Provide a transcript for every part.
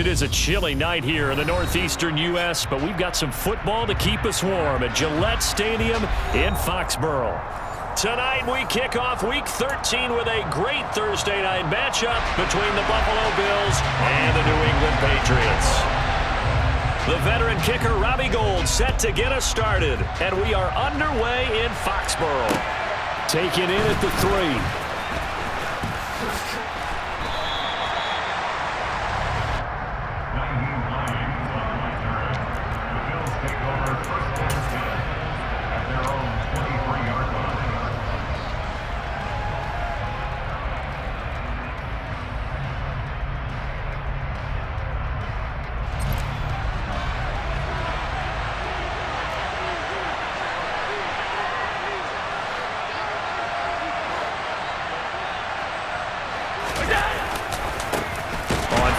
It is a chilly night here in the northeastern U.S., but we've got some football to keep us warm at Gillette Stadium in Foxborough. Tonight we kick off Week 13 with a great Thursday night matchup between the Buffalo Bills and the New England Patriots. The veteran kicker Robbie Gould set to get us started, and we are underway in Foxborough. Taken in at the 3.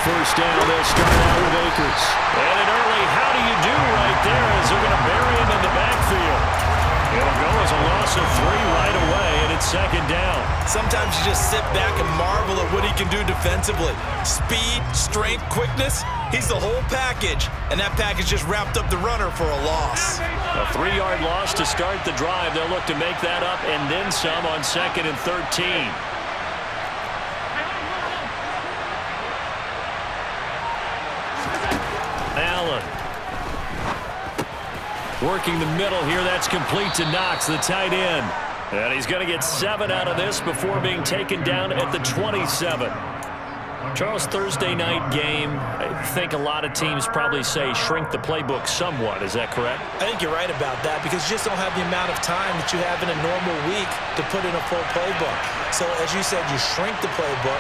First down, they'll start out with Akers. And an early how do you do right there as they're going to bury him in the backfield. It'll go as a loss of 3 right away, and it's second down. Sometimes you just sit back and marvel at what he can do defensively. Speed, strength, quickness, he's the whole package. And that package just wrapped up the runner for a loss. A 3-yard loss to start the drive. They'll look to make that up and then some on 2nd and 13. Allen. Working the middle here. That's complete to Knox, the tight end. And he's going to get 7 out of this before being taken down at the 27. Charles, Thursday night game, I think a lot of teams probably say shrink the playbook somewhat. Is that correct? I think you're right about that because you just don't have the amount of time that you have in a normal week to put in a full playbook. So, as you said, you shrink the playbook.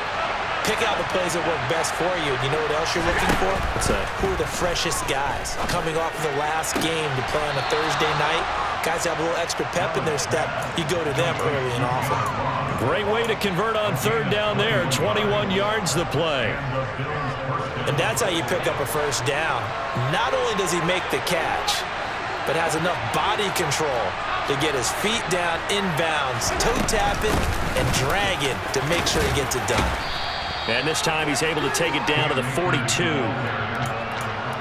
Pick out the plays that work best for you. You know what else you're looking for? What's that? Who are the freshest guys? Coming off of the last game to play on a Thursday night, guys have a little extra pep in their step. You go to them early and often. Great way to convert on 3rd down there. 21 yards the play. And that's how you pick up a first down. Not only does he make the catch, but has enough body control to get his feet down inbounds, toe tapping and dragging to make sure he gets it done. And this time he's able to take it down to the 42.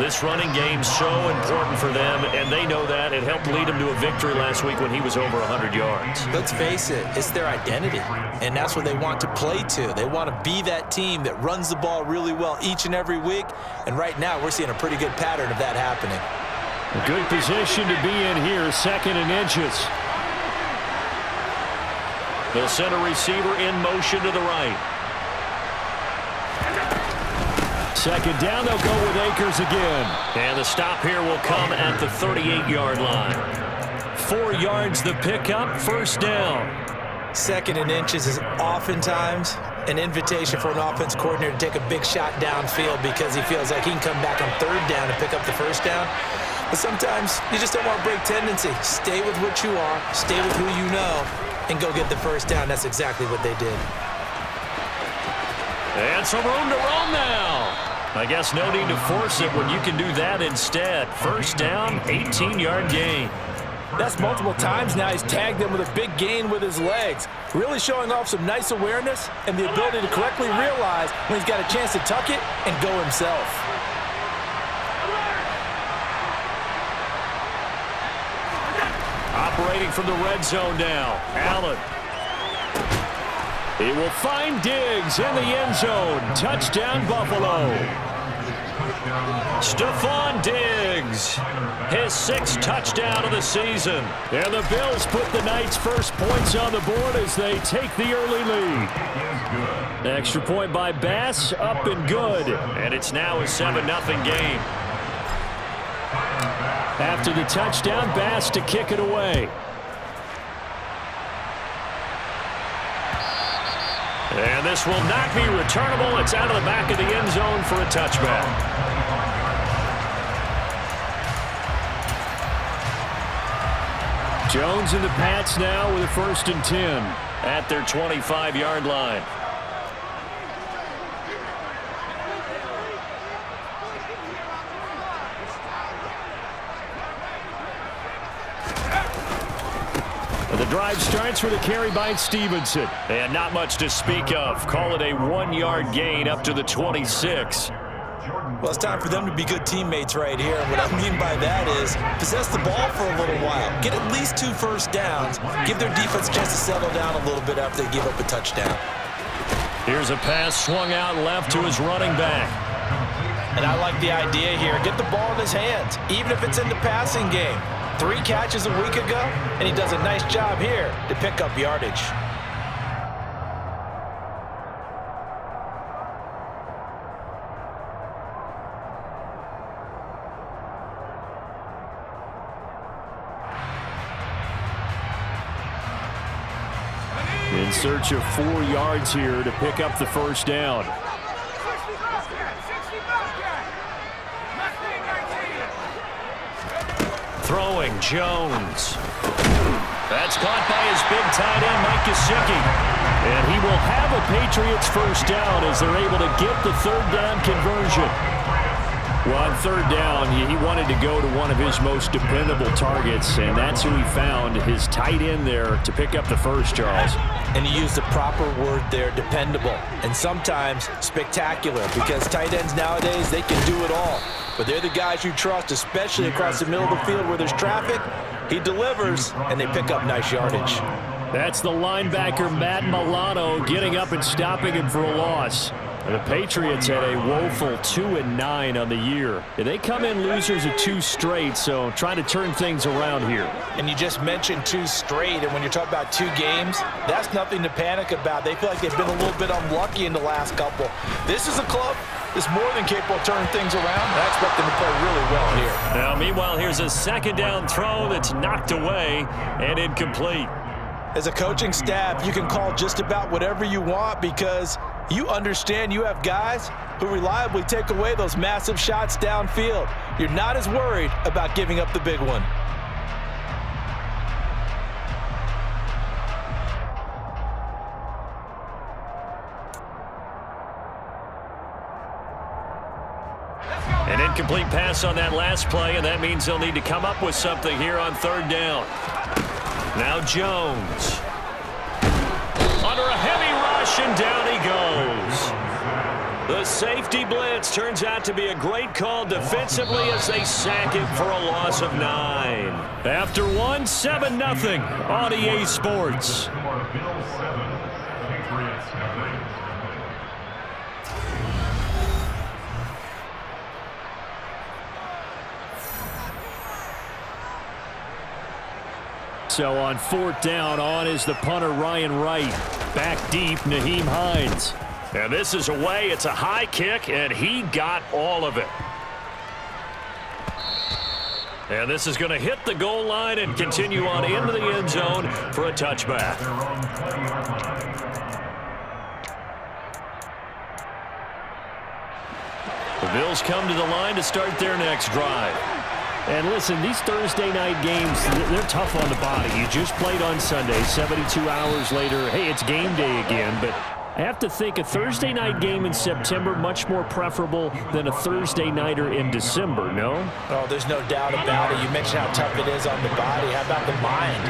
This running game's so important for them, and they know that. It helped lead them to a victory last week when he was over 100 yards. Let's face it, it's their identity, and that's what they want to play to. They want to be that team that runs the ball really well each and every week, and right now we're seeing a pretty good pattern of that happening. A good position to be in here, 2nd and inches. They'll send a receiver in motion to the right. 2nd down, they'll go with Akers again. And the stop here will come at the 38-yard line. 4 yards the pickup, 1st down. 2nd and inches is oftentimes an invitation for an offense coordinator to take a big shot downfield because he feels like he can come back on 3rd down and pick up the 1st down. But sometimes you just don't want to break tendency. Stay with what you are, stay with who you know, and go get the 1st down. That's exactly what they did. And some room to roam now. I guess no need to force it when you can do that instead. 1st down, 18-yard gain. That's multiple times now. He's tagged them with a big gain with his legs. Really showing off some nice awareness and the ability to correctly realize when he's got a chance to tuck it and go himself. Operating from the red zone now. Allen. He will find Diggs in the end zone. Touchdown, Buffalo. Stephon Diggs, his 6th touchdown of the season. And the Bills put the night's first points on the board as they take the early lead. Extra point by Bass, up and good. And it's now a 7-0 game. After the touchdown, Bass to kick it away. And this will not be returnable. It's out of the back of the end zone for a touchback. Jones and the Pats now with a 1st and 10 at their 25-yard line. The drive starts with a carry by Stevenson. And not much to speak of. Call it a 1-yard gain up to the 26. Well, it's time for them to be good teammates right here. And what I mean by that is possess the ball for a little while. Get at least 2 first downs. Give their defense a chance to settle down a little bit after they give up a touchdown. Here's a pass swung out left to his running back. And I like the idea here. Get the ball in his hands, even if it's in the passing game. 3 catches a week ago, and he does a nice job here to pick up yardage. In search of 4 yards here to pick up the first down. Throwing, Jones. That's caught by his big tight end, Mike Gesicki. And he will have a Patriots first down as they're able to get the 3rd down conversion. Well, on 3rd down, he wanted to go to one of his most dependable targets, and that's who he found, his tight end there, to pick up the first, Charles. And he used the proper word there, dependable, and sometimes spectacular, because tight ends nowadays, they can do it all. But they're the guys you trust, especially across the middle of the field where there's traffic. He delivers, and they pick up nice yardage. That's the linebacker, Matt Milano, getting up and stopping him for a loss. And the Patriots had a woeful 2-9 on the year. They come in losers of 2 straight, so trying to turn things around here. And you just mentioned 2 straight, and when you're talking about 2 games, that's nothing to panic about. They feel like they've been a little bit unlucky in the last couple. This is a club that's more than capable of turning things around, and I expect them to play really well here. Now, meanwhile, here's a 2nd down throw that's knocked away and incomplete. As a coaching staff, you can call just about whatever you want because you understand you have guys who reliably take away those massive shots downfield. You're not as worried about giving up the big one. An incomplete pass on that last play, and that means they'll need to come up with something here on 3rd down. Now Jones. Under a heavy rush, and down he goes. The safety blitz turns out to be a great call defensively as they sack him for a loss of 9. After 1, 7-0 on EA Sports. So on 4th down, on is the punter, Ryan Wright. Back deep, Nyheim Hines. And this is away. It's a high kick, and he got all of it. And this is going to hit the goal line and continue on into the end zone for a touchback. The Bills come to the line to start their next drive. And listen, these Thursday night games, they're tough on the body. You just played on Sunday, 72 hours later. Hey, it's game day again, but I have to think a Thursday night game in September much more preferable than a Thursday nighter in December, no? Oh, there's no doubt about it. You mentioned how tough it is on the body. How about the mind?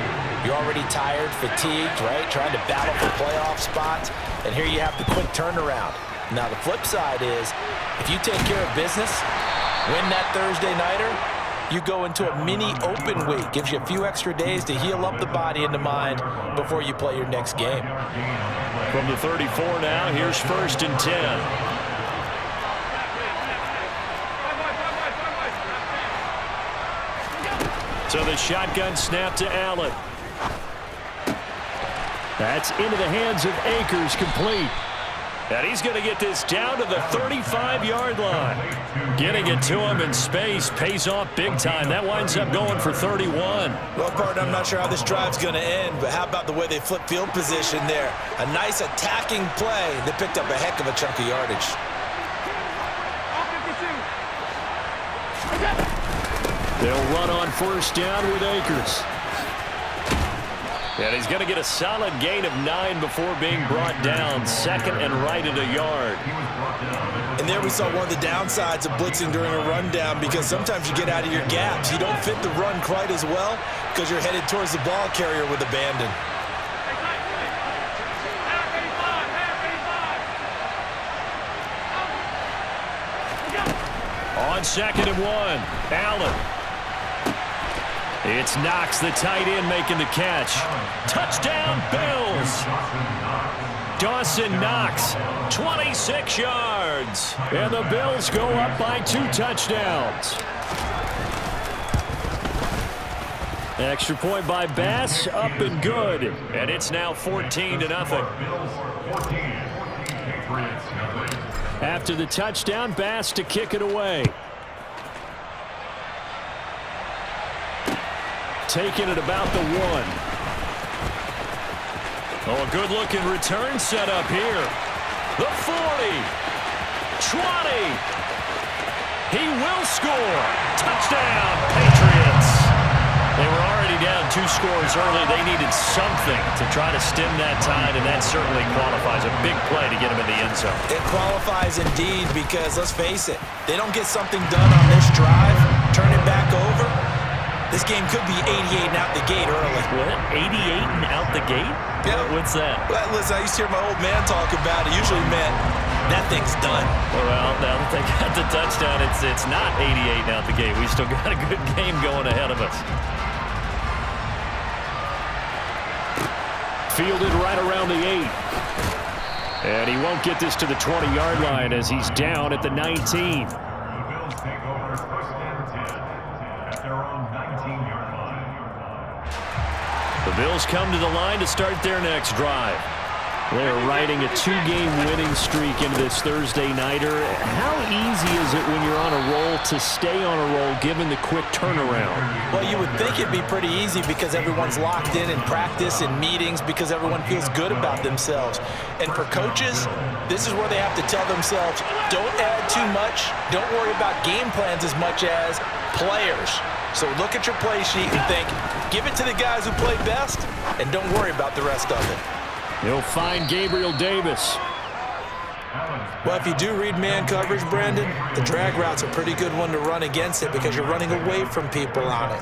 You're already tired, fatigued, right? Trying to battle for playoff spots, and here you have the quick turnaround. Now, the flip side is, if you take care of business, win that Thursday nighter, you go into a mini open week. Gives you a few extra days to heal up the body and the mind before you play your next game. From the 34 now, here's 1st and 10. So the shotgun snap to Allen. That's into the hands of Akers, complete. And he's going to get this down to the 35-yard line. Getting it to him in space pays off big time. That winds up going for 31. Well, partner, I'm not sure how this drive's going to end, but how about the way they flip field position there? A nice attacking play that picked up a heck of a chunk of yardage. They'll run on 1st down with Akers. And he's going to get a solid gain of 9 before being brought down. 2nd and right at a yard. And there we saw one of the downsides of blitzing during a rundown, because sometimes you get out of your gaps. You don't fit the run quite as well because you're headed towards the ball carrier with abandon. On 2nd and 1, Allen. It's Knox, the tight end, making the catch. Touchdown, Bills. Dawson Knox, 26 yards. And the Bills go up by 2 touchdowns. Extra point by Bass, up and good. And it's now 14-0. After the touchdown, Bass to kick it away. Taking it about the 1. Oh, a good-looking return set up here. The 40. 20. He will score. Touchdown, Patriots. They were already down 2 scores early. They needed something to try to stem that tide, and that certainly qualifies. A big play to get them in the end zone. It qualifies indeed because, let's face it, they don't get something done on this drive, turn it back over, this game could be 88 and out the gate early. What? 88 and out the gate? Yeah. What's that? Well, listen, I used to hear my old man talk about it. Usually meant that thing's done. Well, now that they got the touchdown, it's not 88 and out the gate. We still got a good game going ahead of us. Fielded right around the 8. And he won't get this to the 20-yard line as he's down at the 19. The Bills take over 1st and 10 at their own 19-yard line. The Bills come to the line to start their next drive. They're riding a 2-game winning streak into this Thursday nighter. How easy is it when you're on a roll to stay on a roll given the quick turnaround? Well, you would think it'd be pretty easy because everyone's locked in practice and meetings because everyone feels good about themselves. And for coaches, this is where they have to tell themselves, don't add too much, don't worry about game plans as much as players. So look at your play sheet and think, give it to the guys who play best and don't worry about the rest of it. He'll find Gabriel Davis. Well, if you do read man coverage, Brandon, the drag route's a pretty good one to run against it because you're running away from people on it.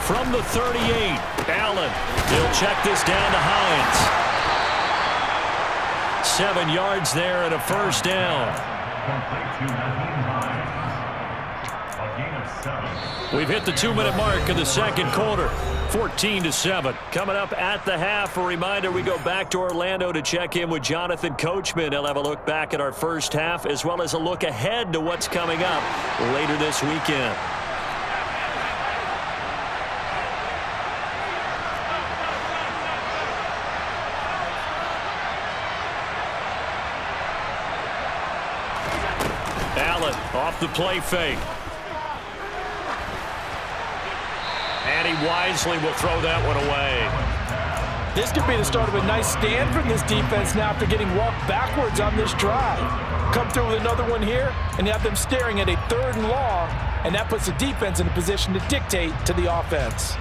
From the 38, Allen. He'll check this down to Hines. 7 yards there and a 1st down. We've hit the 2-minute mark of the 2nd quarter. 14-7. Coming up at the half, a reminder we go back to Orlando to check in with Jonathan Coachman. He'll have a look back at our first half as well as a look ahead to what's coming up later this weekend. Off the play fake. And he wisely will throw that one away. This could be the start of a nice stand from this defense now after getting walked backwards on this drive. Come through with another one here and have them staring at a 3rd and long, and that puts the defense in a position to dictate to the offense.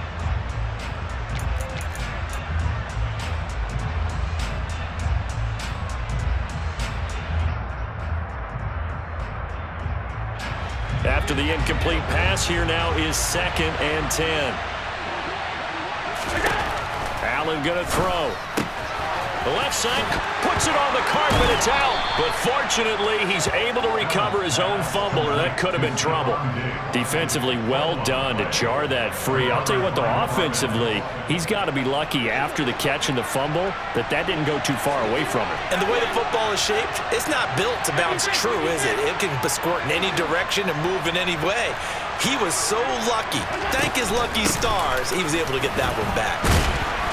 After the incomplete pass, here now is 2nd and 10. Allen going to throw. The left side puts it on the carpet. It's out. But fortunately, he's able to recover his own fumble, or that could have been trouble. Defensively, well done to jar that free. I'll tell you what, though, offensively, he's got to be lucky after the catch and the fumble that didn't go too far away from him. And the way the football is shaped, it's not built to bounce true, is it? It can squirt in any direction and move in any way. He was so lucky. Thank his lucky stars, he was able to get that one back.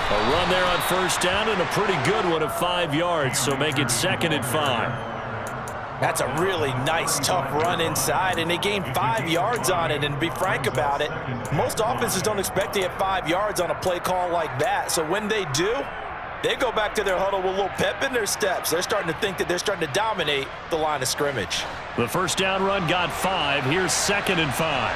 A run there on 1st down and a pretty good one of 5 yards, so make it 2nd and 5. That's a really nice, tough run inside, and they gained 5 yards on it. And to be frank about it, most offenses don't expect to get 5 yards on a play call like that. So when they do, they go back to their huddle with a little pep in their steps. They're starting to think that they're starting to dominate the line of scrimmage. The 1st down run got 5. Here's 2nd and 5.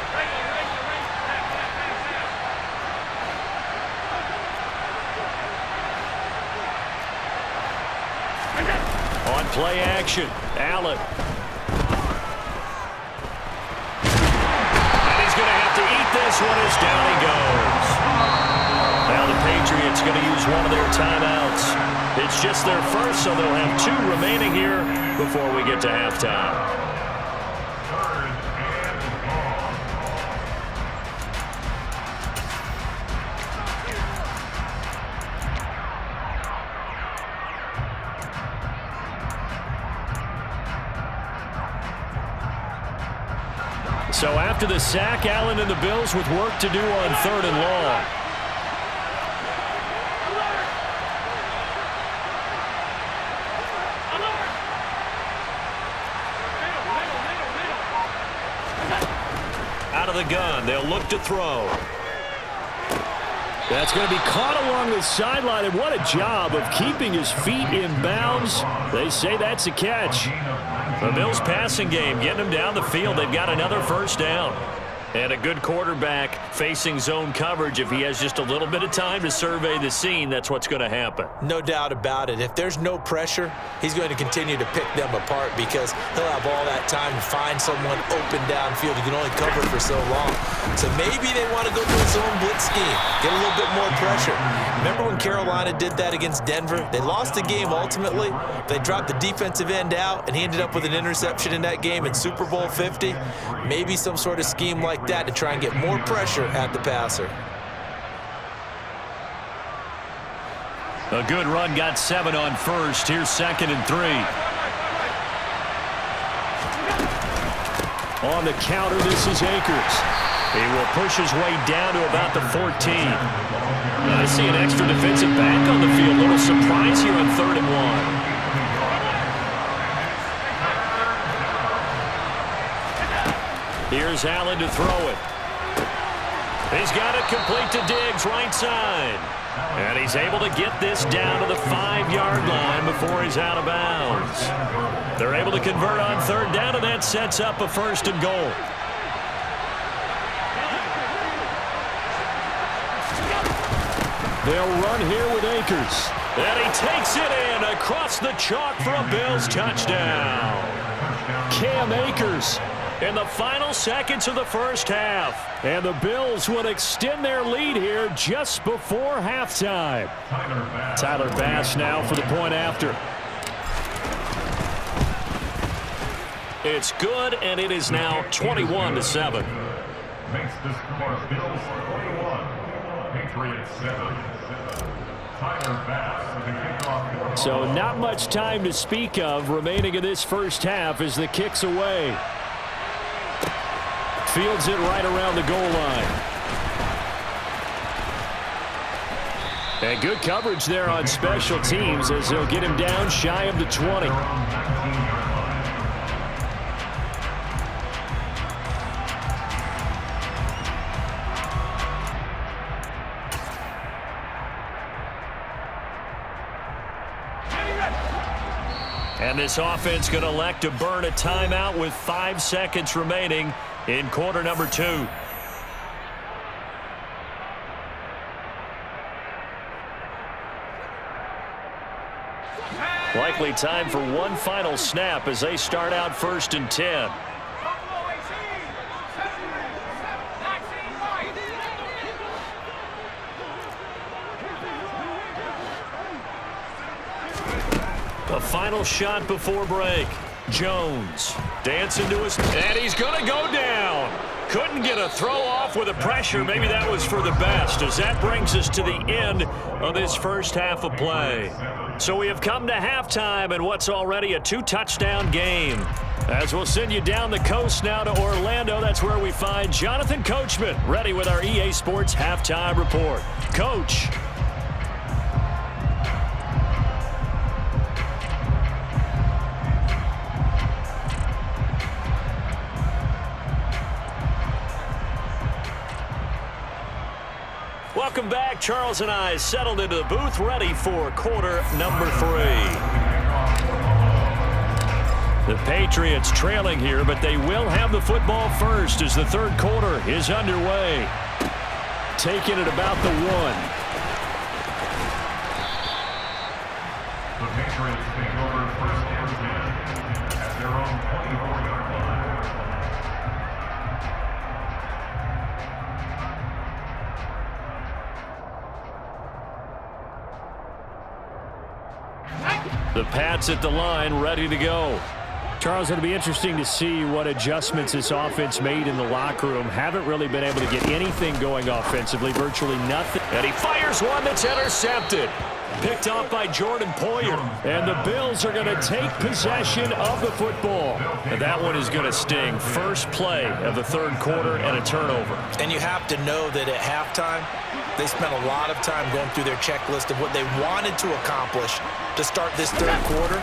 On play action, Allen. this one is down he goes. Now the Patriots going to use one of their timeouts. It's just their first, so they'll have 2 remaining here before we get to halftime. So after the sack, Allen and the Bills with work to do on 3rd and long. Out of the gun, they'll look to throw. That's going to be caught along the sideline, and what a job of keeping his feet in bounds. They say that's a catch. The Bills passing game, getting them down the field. They've got another first down. And a good quarterback facing zone coverage. If he has just a little bit of time to survey the scene, that's what's going to happen. No doubt about it. If there's no pressure, he's going to continue to pick them apart because he'll have all that time to find someone open downfield. He can only cover for so long. So maybe they want to go to a zone blitz scheme, get a little bit more pressure. Remember when Carolina did that against Denver? They lost the game ultimately. They dropped the defensive end out, and he ended up with an interception in that game in Super Bowl 50. Maybe some sort of scheme like that to try and get more pressure at the passer. A good run, got 7 on first. Here's 2nd and 3. On the counter, this is Akers. He will push his way down to about the 14. I see an extra defensive back on the field. A little surprise here on 3rd and 1. Here's Allen to throw it. He's got it complete to Diggs, right side. And he's able to get this down to the 5-yard line before he's out of bounds. They're able to convert on 3rd down, and that sets up a 1st and goal. They'll run here with Akers. And he takes it in across the chalk for a Bills touchdown. Cam Akers in the final seconds of the first half. And the Bills would extend their lead here just before halftime. Tyler Bass now for the point after. It's good, and it is now 21-7. Makes the score Bills 21, Patriots 7. Tyler Bass with the kickoff. So not much time to speak of remaining in this first half as the kick's away. Fields it right around the goal line. And good coverage there on special teams as they'll get him down shy of the 20. And this offense going to elect to burn a timeout with 5 seconds remaining in quarter number 2. Likely time for one final snap as they start out 1st and 10. A final shot before break. Jones dancing to his, and he's going to go down. Couldn't get a throw off with the pressure. Maybe that was for the best, as that brings us to the end of this first half of play. So we have come to halftime in what's already a 2-touchdown game. As we'll send you down the coast now to Orlando, that's where we find Jonathan Coachman ready with our EA Sports halftime report. Coach. Welcome back. Charles and I settled into the booth, ready for quarter number 3. The Patriots trailing here, but they will have the football first as the third quarter is underway. Taking it about the 1. The Patriots take over 1st and 10 at their own 24-yard line. The Pats at the line, ready to go. Charles, it'll be interesting to see what adjustments this offense made in the locker room. Haven't really been able to get anything going offensively, virtually nothing. And he fires one that's intercepted. Picked off by Jordan Poyer. And the Bills are going to take possession of the football. And that one is going to sting. First play of the third quarter and a turnover. And you have to know that at halftime, they spent a lot of time going through their checklist of what they wanted to accomplish to start this third quarter.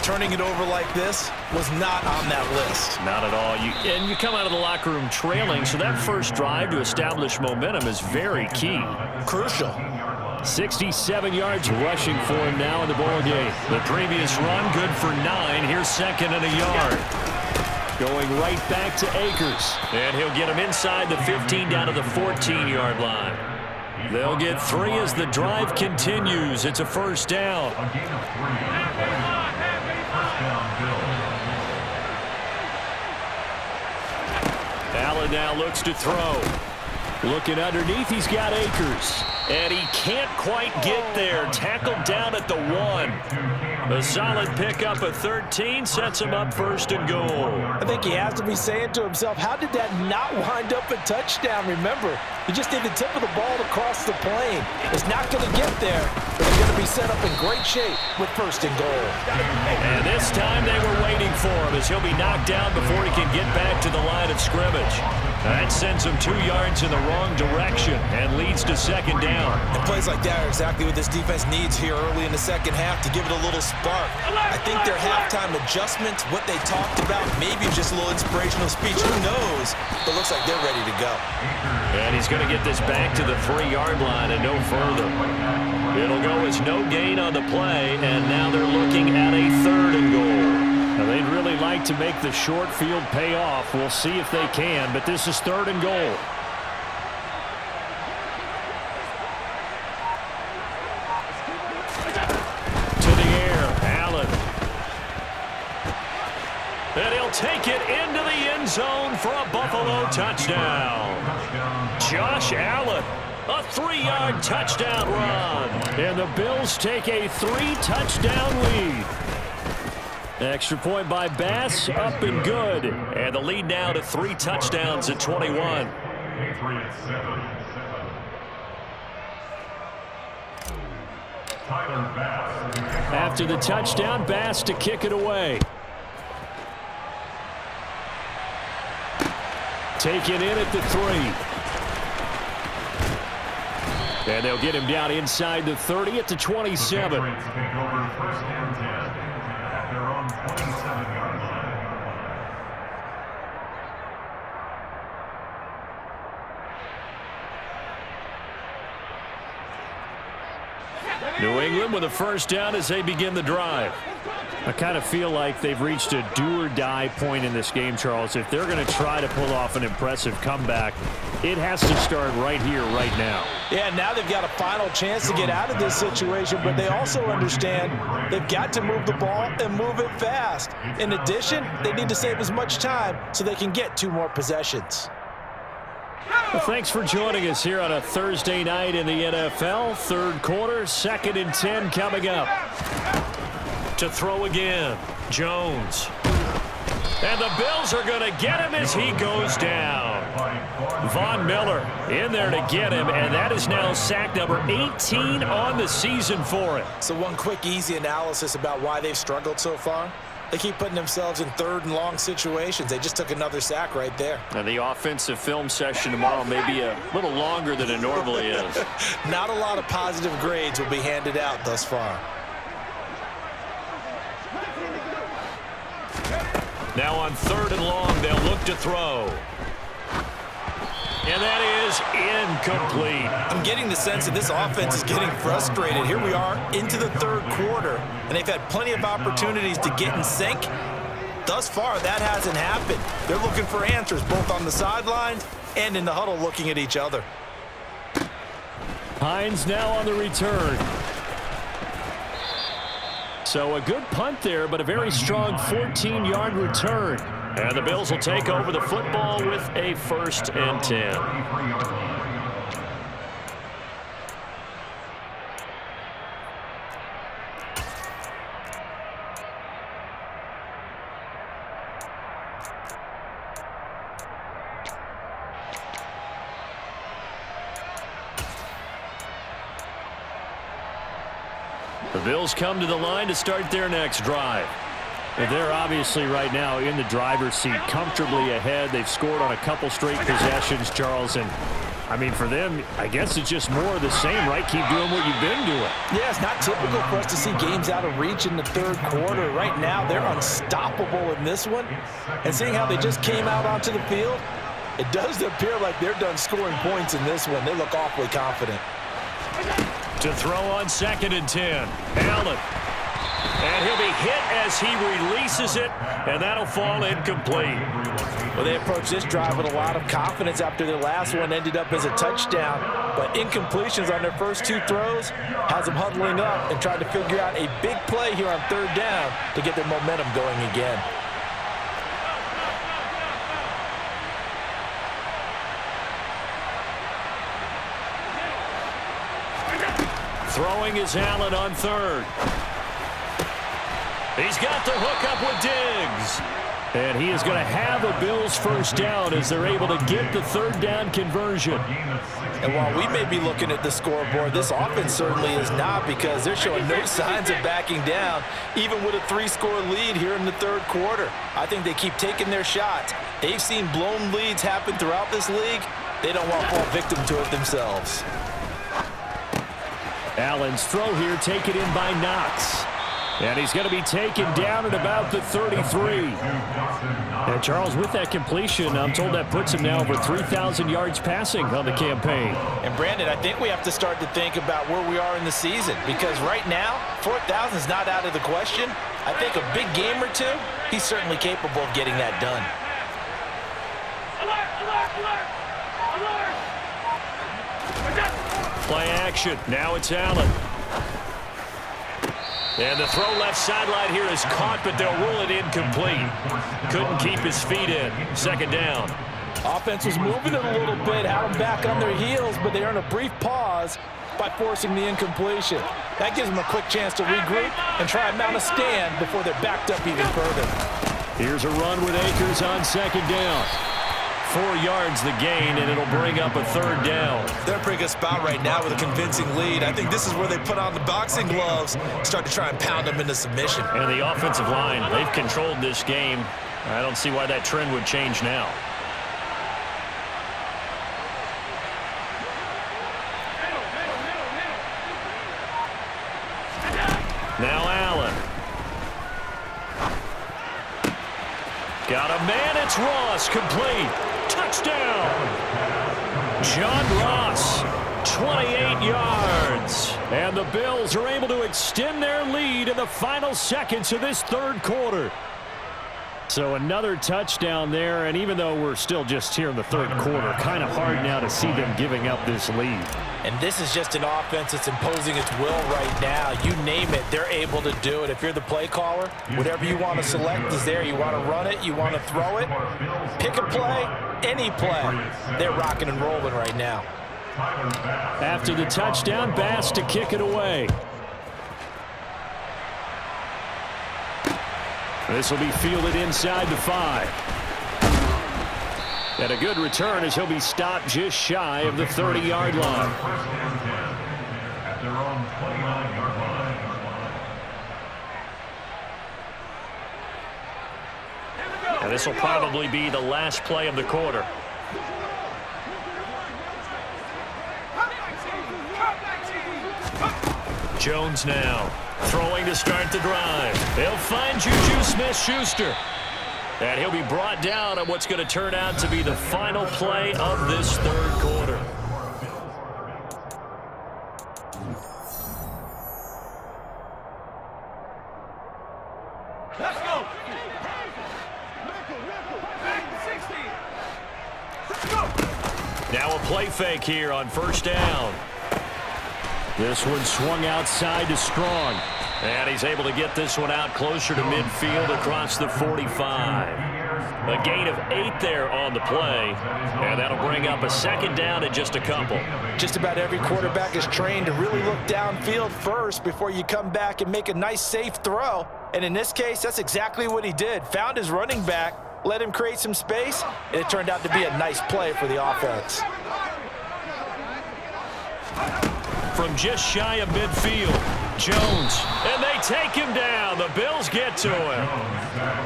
Turning it over like this was not on that list. Not at all. And you come out of the locker room trailing, so that first drive to establish momentum is very key. Crucial. 67 yards rushing for him now in the ball game. The previous run, good for 9. Here's second and a yard. Going right back to Akers. And he'll get him inside the 15 down to the 14-yard line. They'll get 3 as the drive continues. It's a first down. A gain of 3. First down, Bills. Allen now looks to throw. Looking underneath, he's got Akers. And he can't quite get there. Tackled down at the 1. A solid pickup of 13 sets him up first and goal. I think he has to be saying to himself, how did that not wind up a touchdown? Remember, you just need the tip of the ball to cross the plane. It's not going to get there, but they're going to be set up in great shape with first and goal. And this time they were waiting for him as he'll be knocked down before he can get back to the line of scrimmage. That sends him 2 yards in the wrong direction and leads to second down. And plays like that are exactly what this defense needs here early in the second half to give it a little spark. I think their halftime adjustments, what they talked about, maybe just a little inspirational speech, who knows, but looks like they're ready to go. And he's going to get this back to the 3-yard line and no further. It'll go as no gain on the play, and now they're looking at a third and goal. Now, they'd really like to make the short field pay off. We'll see if they can, but this is third and goal. To the air, Allen. And he'll take it into the end zone for a Buffalo touchdown. Josh Allen, a 3-yard touchdown run. And the Bills take a 3-touchdown lead. Extra point by Bass, up and good. And the lead now to 3 touchdowns at 21. Patriots 7. Tyler Bass. After the touchdown, Bass to kick it away. Taken in at the 3. And they'll get him down inside the 30 at the 27. Patriots take over first and 10 at their own 27-yard line. New England with a first down as they begin the drive. I kind of feel like they've reached a do-or-die point in this game, Charles. If they're going to try to pull off an impressive comeback, it has to start right here, right now. Yeah, now they've got a final chance to get out of this situation, but they also understand they've got to move the ball and move it fast. In addition, they need to save as much time so they can get 2 more possessions. Well, thanks for joining us here on a Thursday night in the NFL. Third quarter, 2nd and 10 coming up. To throw again, Jones. And the Bills are going to get him as he goes down. Von Miller in there to get him, and that is now sack number 18 on the season for him. So one quick, easy analysis about why they've struggled so far. They keep putting themselves in 3rd and long situations. They just took another sack right there. And the offensive film session tomorrow may be a little longer than it normally is. Not a lot of positive grades will be handed out thus far. Now on 3rd and long, they'll look to throw. And that is incomplete. I'm getting the sense that this offense is getting frustrated. Here we are into the 3rd quarter, and they've had plenty of opportunities to get in sync. Thus far, that hasn't happened. They're looking for answers both on the sidelines and in the huddle looking at each other. Hines now on the return. So a good punt there, but a very strong 14-yard return. And the Bills will take over the football with a 1st and 10. The Bills come to the line to start their next drive. Well, they're obviously right now in the driver's seat, comfortably ahead. They've scored on a couple straight possessions, Charles. And, I mean, for them, I guess it's just more of the same, right? Keep doing what you've been doing. Yeah, it's not typical for us to see games out of reach in the third quarter. Right now, they're unstoppable in this one. And seeing how they just came out onto the field, it does appear like they're done scoring points in this one. They look awfully confident. To throw on 2nd and 10. Allen. And he'll be hit as he releases it, and that'll fall incomplete. Well, they approached this drive with a lot of confidence after their last one ended up as a touchdown. But incompletions on their first 2 throws has them huddling up and trying to figure out a big play here on 3rd down to get their momentum going again. Throwing is Allen on 3rd. He's got the hook up with Diggs. And he is going to have a Bills first down as they're able to get the 3rd down conversion. And while we may be looking at the scoreboard, this offense certainly is not, because they're showing no signs of backing down, even with a 3-score lead here in the 3rd quarter. I think they keep taking their shots. They've seen blown leads happen throughout this league. They don't want to fall victim to it themselves. Allen's throw here taken in by Knox. And he's going to be taken down at about the 33. And Charles, with that completion, I'm told that puts him now over 3,000 yards passing on the campaign. And Brandon, I think we have to start to think about where we are in the season, because right now, 4,000 is not out of the question. I think a big game or 2, he's certainly capable of getting that done. Play action. Now it's Allen. And the throw left sideline here is caught, but they'll rule it incomplete. Couldn't keep his feet in. 2nd down. Offense was moving it a little bit, had them back on their heels, but they earned a brief pause by forcing the incompletion. That gives them a quick chance to regroup and try and mount a stand before they're backed up even further. Here's a run with Akers on 2nd down. 4 yards the gain, and it'll bring up a 3rd down. They're in a pretty good spot right now with a convincing lead. I think this is where they put on the boxing gloves, start to try and pound them into submission. And the offensive line, they've controlled this game. I don't see why that trend would change now. Now Allen. Got a man, it's Ross, complete. Touchdown! John Ross, 28 yards. And the Bills are able to extend their lead in the final seconds of this 3rd quarter. So another touchdown there, and even though we're still just here in the 3rd quarter, kind of hard now to see them giving up this lead. And this is just an offense that's imposing its will right now. You name it, they're able to do it. If you're the play caller, whatever you want to select is there. You want to run it, you want to throw it, pick a play, any play. They're rocking and rolling right now. After the touchdown, Bass to kick it away. This will be fielded inside the 5. And a good return as he'll be stopped just shy of the 30-yard line. At their own 29-yard line. And this will probably be the last play of the quarter. Jones now throwing to start the drive. They'll find Juju Smith-Schuster. And he'll be brought down on what's going to turn out to be the final play of this 3rd quarter. Let's go. Now a play fake here on 1st down. This one swung outside to Strong. And he's able to get this one out closer to midfield across the 45. A gain of 8 there on the play. And that'll bring up a 2nd down and just a couple. Just about every quarterback is trained to really look downfield first before you come back and make a nice, safe throw. And in this case, that's exactly what he did. Found his running back, let him create some space, and it turned out to be a nice play for the offense. From just shy of midfield, Jones, and they take him down. The Bills get to him.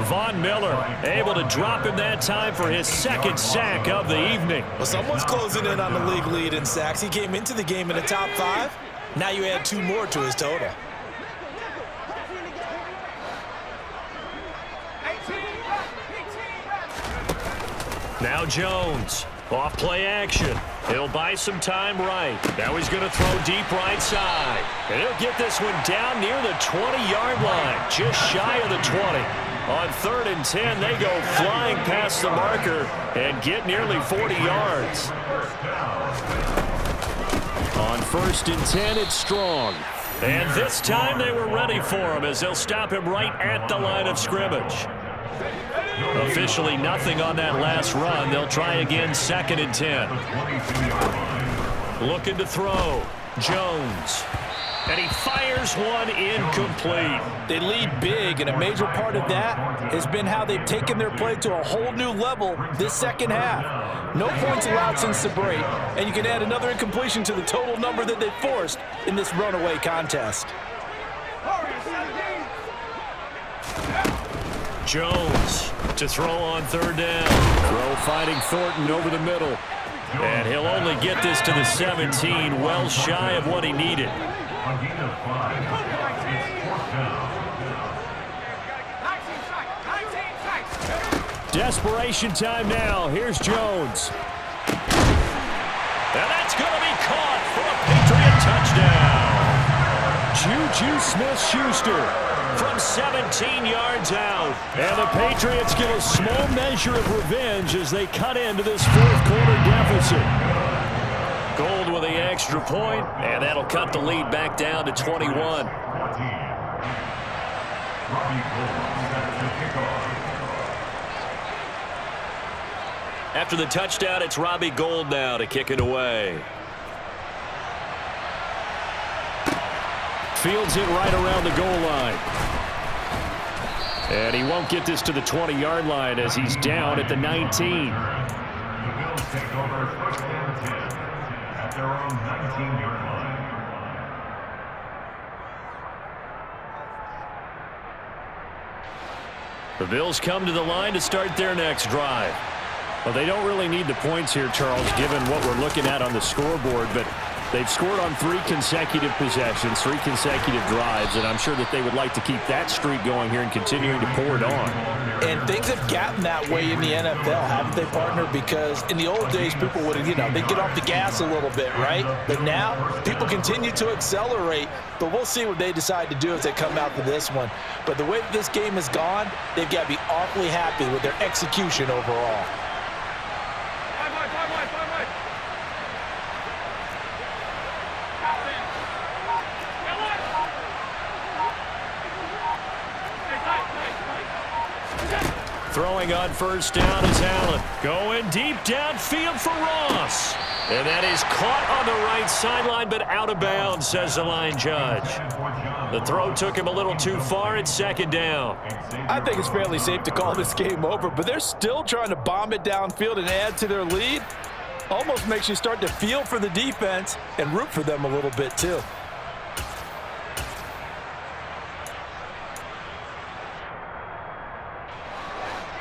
Von Miller able to drop him that time for his second sack of the evening. Well, someone's closing in on the league lead in sacks. He came into the game in the top 5. Now you add 2 more to his total. Now Jones, off play action. He'll buy some time right. Now he's going to throw deep right side. And he'll get this one down near the 20-yard line, just shy of the 20. On 3rd and 10, they go flying past the marker and get nearly 40 yards. On 1st and 10, it's Strong. And this time they were ready for him as they'll stop him right at the line of scrimmage. Officially nothing on that last run. They'll try again 2nd and 10. Looking to throw. Jones. And he fires one incomplete. They lead big, and a major part of that has been how they've taken their play to a whole new level this second half. No points allowed since the break, and you can add another incompletion to the total number that they forced in this runaway contest. Jones to throw on 3rd down. Throw finding Thornton over the middle. And he'll only get this to the 17, well shy of what he needed. Desperation time now. Here's Jones. And that's going to be caught for a Patriot touchdown. Juju Smith-Schuster from 17 yards out. And the Patriots get a small measure of revenge as they cut into this 4th quarter deficit. Gold with the extra point, and that'll cut the lead back down to 21. After the touchdown, it's Robbie Gould now to kick it away. Fields it right around the goal line. And he won't get this to the 20-yard line as he's down at the 19. The Bills take over 1st and 10 at their own 19-yard line. The Bills come to the line to start their next drive. Well, they don't really need the points here, Charles, given what we're looking at on the scoreboard, but they've scored on 3 consecutive possessions, 3 consecutive drives, and I'm sure that they would like to keep that streak going here and continuing to pour it on. And things have gotten that way in the NFL, haven't they, partner? Because in the old days, people would, they'd get off the gas a little bit, right? But now, people continue to accelerate, but we'll see what they decide to do as they come out to this one. But the way that this game has gone, they've got to be awfully happy with their execution overall. Throwing on 1st down is Allen. Going deep downfield for Ross. And that is caught on the right sideline, but out of bounds, says the line judge. The throw took him a little too far. It's 2nd down. I think it's fairly safe to call this game over, but they're still trying to bomb it downfield and add to their lead. Almost makes you start to feel for the defense and root for them a little bit, too.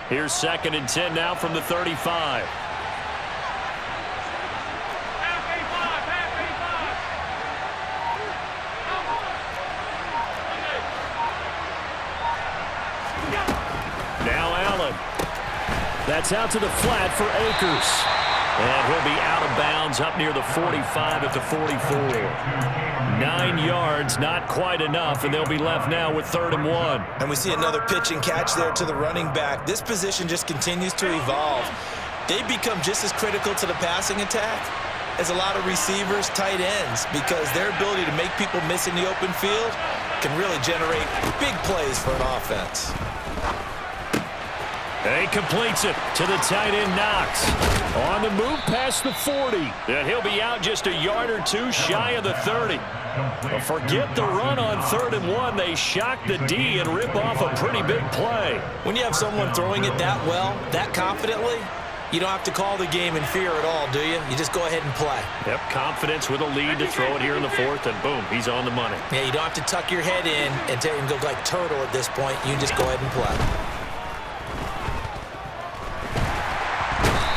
Here's 2nd and 10 now from the 35. Now Allen. That's out to the flat for Akers. And he'll be out of bounds up near the 45 at the 44. 9 yards, not quite enough, and they'll be left now with 3rd and 1. And we see another pitch and catch there to the running back. This position just continues to evolve. They become just as critical to the passing attack as a lot of receivers, tight ends, because their ability to make people miss in the open field can really generate big plays for an offense. And he completes it to the tight end, Knox. On the move past the 40. And he'll be out just a yard or two shy of the 30. But forget the run on 3rd and 1. They shock the D and rip off a pretty big play. When you have someone throwing it that well, that confidently, You don't have to call the game in fear at all, do you? You just go ahead and play. Yep, confidence with a lead to throw it here in the fourth, and boom, he's on the money. Yeah, you don't have to tuck your head in and go like turtle at this point. You just go ahead and play.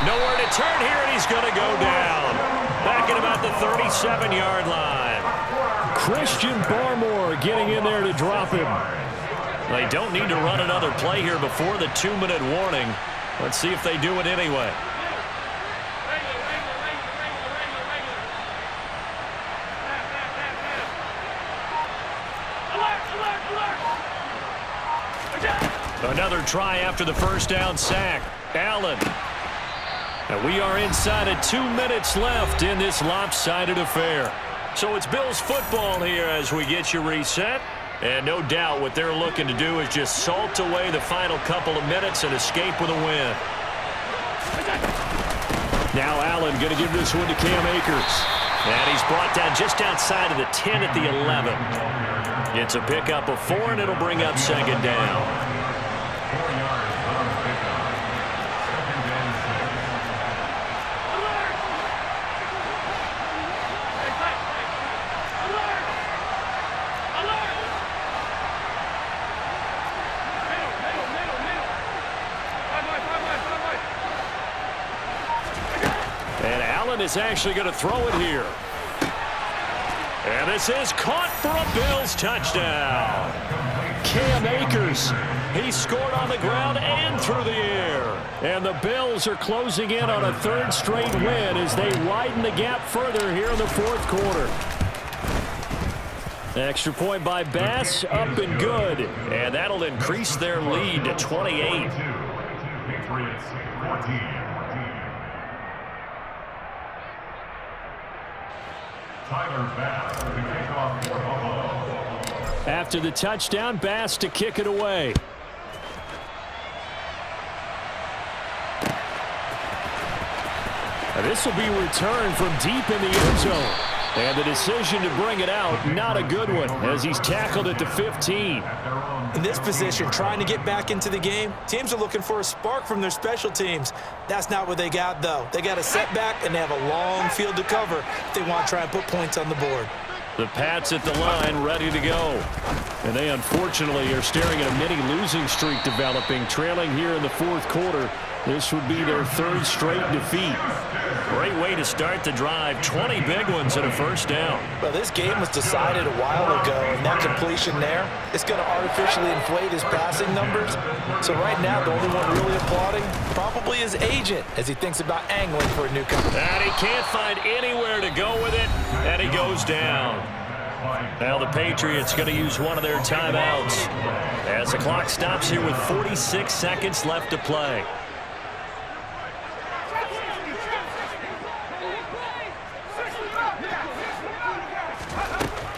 Nowhere to turn here, and he's going to go down. Back at about the 37-yard line. Christian Barmore getting in there to drop him. They don't need to run another play here before the 2-minute warning. Let's see if they do it anyway. Another try after the first down sack. Allen. And we are inside of 2 minutes left in this lopsided affair. So it's Bills football here as we get you reset. And no doubt what they're looking to do is just salt away the final couple of minutes and escape with a win. Now Allen going to give this one to Cam Akers. And he's brought down just outside of the 10 at the 11. It's a pickup of 4, and it'll bring up second down. Is actually going to throw it here. And this is caught for a Bills touchdown. Cam Akers, he scored on the ground and through the air. And the Bills are closing in on a third straight win as they widen the gap further here in the fourth quarter. Extra point by Bass, up and good. And that'll increase their lead to 28. Patriots 14. After the touchdown, Bass to kick it away. This will be returned from deep in the end zone. And the decision to bring it out, not a good one, as he's tackled at the 15. In this position, trying to get back into the game, teams are looking for a spark from their special teams. That's not what they got, though. They got a setback, and they have a long field to cover if they want to try and put points on the board. The Pats at the line, ready to go. And they, unfortunately, are staring at a mini losing streak developing, trailing here in the fourth quarter. This would be their third straight defeat. Great way to start the drive. 20 big ones and a first down. Well, this game was decided a while ago, and that completion there, it's going to artificially inflate his passing numbers. So right now, the only one really applauding probably his agent as he thinks about angling for a newcomer. And he can't find anywhere to go with it, and he goes down. Now the Patriots going to use one of their timeouts as the clock stops here with 46 seconds left to play.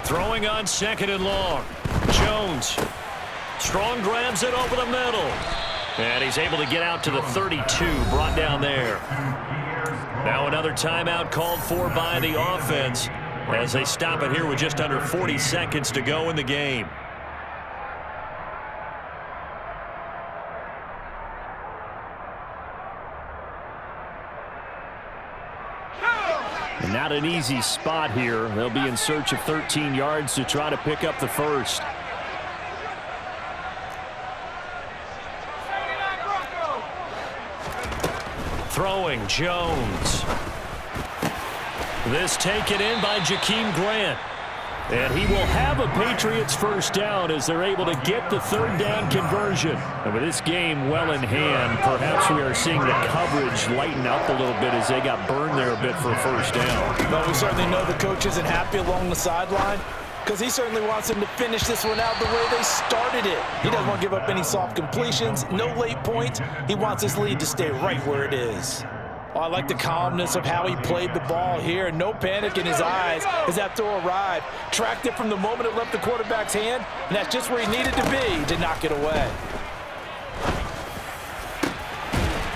Throwing on second and long. Jones. Strong grabs it over the middle. And he's able to get out to the 32, brought down there. Now another timeout called for by the offense as they stop it here with just under 40 seconds to go in the game. And not an easy spot here. They'll be in search of 13 yards to try to pick up the first. Throwing, Jones. This taken in by Jakeem Grant. And he will have a Patriots first down as they're able to get the third down conversion. And with this game well in hand, perhaps we are seeing the coverage lighten up a little bit as they got burned there a bit for a first down. Well, we certainly know the coach isn't happy along the sideline because he certainly wants them to finish this one out the way they started it. He doesn't want to give up any soft completions, no late points. He wants his lead to stay right where it is. Oh, I like the calmness of how he played the ball here. No panic in his eyes as that throw arrived. Tracked it from the moment it left the quarterback's hand, and that's just where he needed to be to knock it away.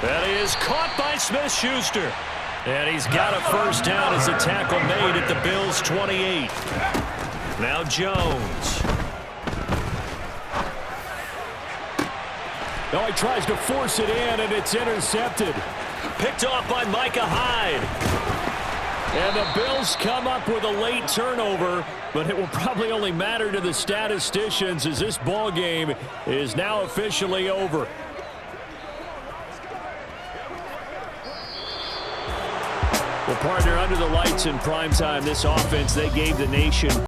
That is caught by Smith-Schuster. And he's got a first down as a tackle made at the Bills' 28. Now Jones. No, he tries to force it in, and it's intercepted. picked off by Micah Hyde. And the Bills come up with a late turnover, but it will probably only matter to the statisticians as this ball game is now officially over. Well, partner, under the lights in primetime, this offense, they gave the nation